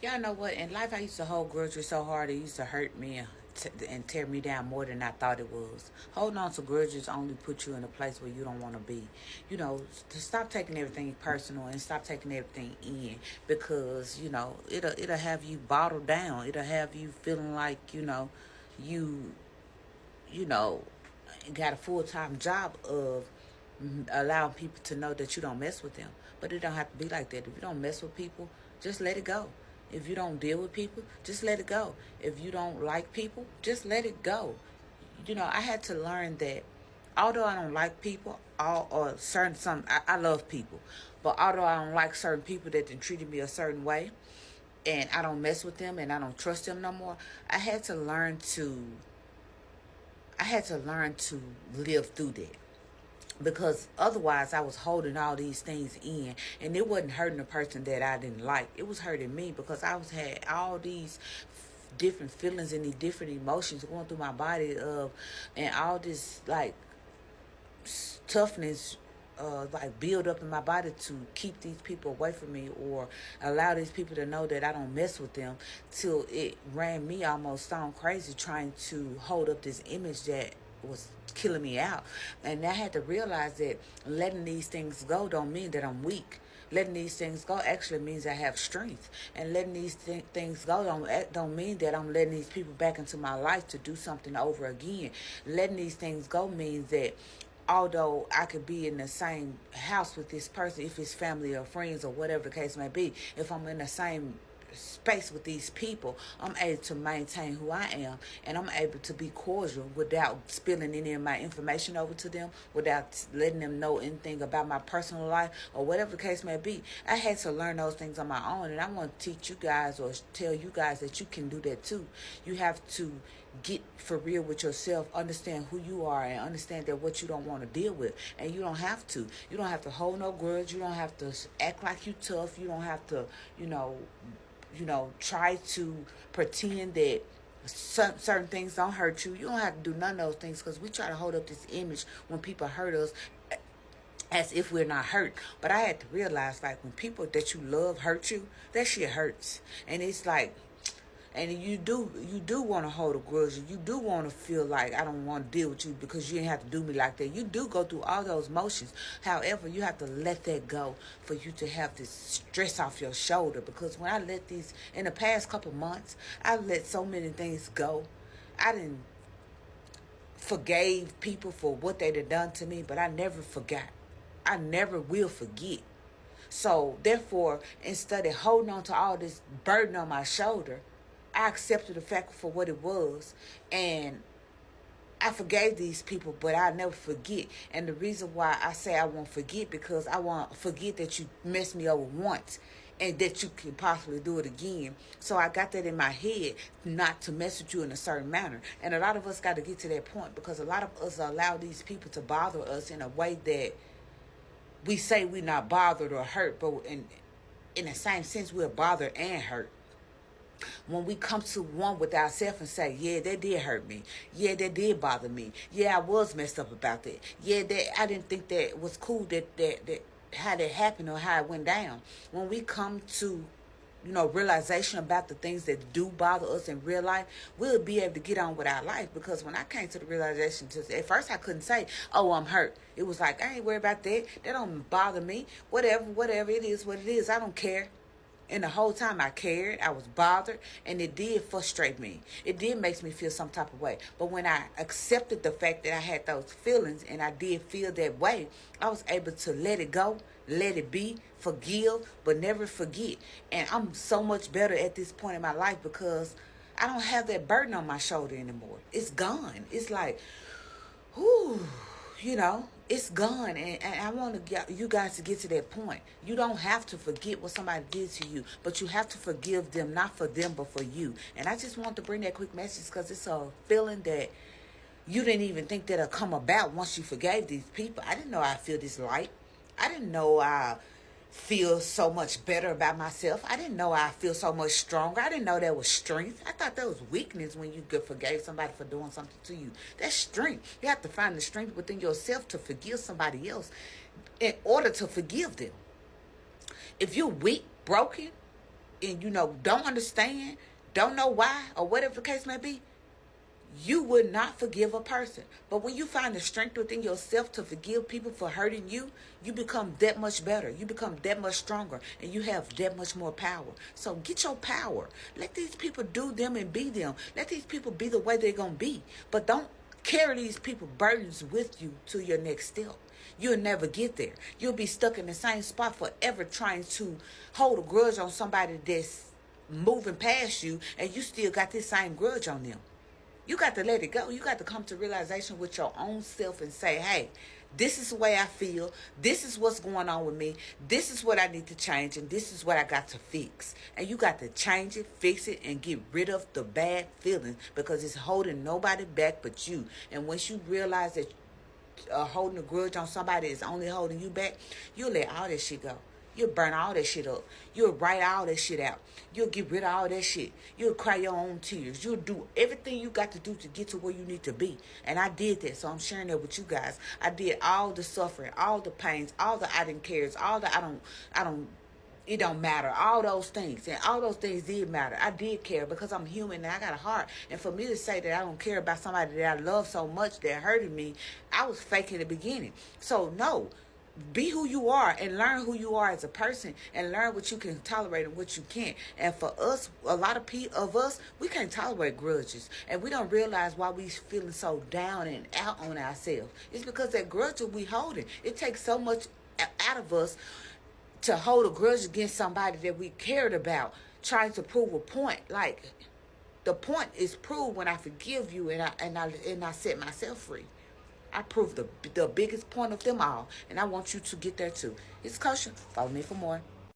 Y'all know what? In life, I used to hold grudges so hard it used to hurt me and tear me down more than I thought it was. Holding on to grudges only put you in a place where you don't want to be. You know, to stop taking everything personal and stop taking everything in, because it'll have you bottled down. It'll have you feeling like you you know got a full-time job of allowing people to know that you don't mess with them. But it don't have to be like that. If you don't mess with people, just let it go. If you don't deal with people, just let it go. If you don't like people, just let it go. I had to learn that although I don't like people, I love people, but although I don't like certain people that then treated me a certain way, and I don't mess with them and I don't trust them no more, I had to learn to live through that, because otherwise I was holding all these things in, and it wasn't hurting the person that I didn't like. It was hurting me because had all these different feelings and these different emotions going through my body and all this like toughness like build up in my body to keep these people away from me, or allow these people to know that I don't mess with them, till it ran me almost stone crazy trying to hold up this image that was killing me out. And I had to realize that letting these things go don't mean that I'm weak. Letting these things go actually means I have strength. And letting these things go don't mean that I'm letting these people back into my life to do something over again. Letting these things go means that although I could be in the same house with this person, if it's family or friends or whatever the case may be, if I'm in the same space with these people, I'm able to maintain who I am, and I'm able to be cordial without spilling any of my information over to them, without letting them know anything about my personal life or whatever the case may be. I had to learn those things on my own, and I want to teach you guys or tell you guys that you can do that too. You have to get for real with yourself, understand who you are, and understand that what you don't want to deal with. And you don't have to hold no grudge. You don't have to act like you tough. You don't have to try to pretend that certain things don't hurt you. You don't have to do none of those things, because we try to hold up this image when people hurt us as if we're not hurt. But I had to realize, like, when people that you love hurt you, that shit hurts. And it's like, and you do want to hold a grudge. You do want to feel like I don't want to deal with you because you didn't have to do me like that. You do go through all those motions. However, you have to let that go for you to have this stress off your shoulder. Because when I let these, in the past couple months, I let so many things go. I didn't forgave people for what they'd have done to me, but I never forgot. I never will forget. So therefore, instead of holding on to all this burden on my shoulder, I accepted the fact for what it was, and I forgave these people, but I'll never forget. And the reason why I say I won't forget, because I won't forget that you messed me over once and that you can possibly do it again. So I got that in my head, not to mess with you in a certain manner. And a lot of us got to get to that point, because a lot of us allow these people to bother us in a way that we say we're not bothered or hurt, but in the same sense, we're bothered and hurt. When we come to one with ourselves and say, yeah, that did hurt me. Yeah, that did bother me. Yeah, I was messed up about that. Yeah, that I didn't think that was cool that how that happened or how it went down. When we come to realization about the things that do bother us in real life, we'll be able to get on with our life. Because when I came to the realization, at first I couldn't say, oh, I'm hurt. It was like, I ain't worried about that. That don't bother me. Whatever, it is what it is. I don't care. And the whole time I cared, I was bothered, and it did frustrate me. It did make me feel some type of way. But when I accepted the fact that I had those feelings and I did feel that way, I was able to let it go, let it be, forgive, but never forget. And I'm so much better at this point in my life because I don't have that burden on my shoulder anymore. It's gone. It's like, whew. It's gone. And I want to get you guys to get to that point. You don't have to forget what somebody did to you, but you have to forgive them, not for them, but for you. And I just want to bring that quick message because it's a feeling that you didn't even think that'll come about once you forgave these people. I didn't know I feel this light. I didn't know I feel so much better about myself. I didn't know I feel so much stronger. I didn't know that was strength. I thought that was weakness when you forgave somebody for doing something to you. That's strength. You have to find the strength within yourself to forgive somebody else in order to forgive them. If you're weak, broken, and don't understand, don't know why, or whatever the case may be, you would not forgive a person. But when you find the strength within yourself to forgive people for hurting you, you become that much better. You become that much stronger, and you have that much more power. So get your power. Let these people do them and be them. Let these people be the way they're going to be. But don't carry these people burdens with you to your next step. You'll never get there. You'll be stuck in the same spot forever trying to hold a grudge on somebody that's moving past you, and you still got this same grudge on them. You got to let it go. You got to come to realization with your own self and say, hey, this is the way I feel. This is what's going on with me. This is what I need to change, and this is what I got to fix. And you got to change it, fix it, and get rid of the bad feelings, because it's holding nobody back but you. And once you realize that holding a grudge on somebody is only holding you back, you'll let all that shit go. You'll burn all that shit up. You'll write all that shit out. You'll get rid of all that shit. You'll cry your own tears. You'll do everything you got to do to get to where you need to be. And I did that, so I'm sharing that with you guys. I did all the suffering, all the pains, all the I didn't cares, all the it don't matter, all those things. And all those things did matter. I did care because I'm human and I got a heart. And for me to say that I don't care about somebody that I love so much that hurted me, I was fake in the beginning. So no. Be who you are and learn who you are as a person, and learn what you can tolerate and what you can't. And for us, a lot of us, we can't tolerate grudges, and we don't realize why we feeling so down and out on ourselves. It's because that grudge that we holding, it takes so much out of us to hold a grudge against somebody that we cared about, trying to prove a point. Like, the point is proved when I forgive you and I set myself free. I proved the biggest point of them all, and I want you to get there too. It's Kosha. Follow me for more.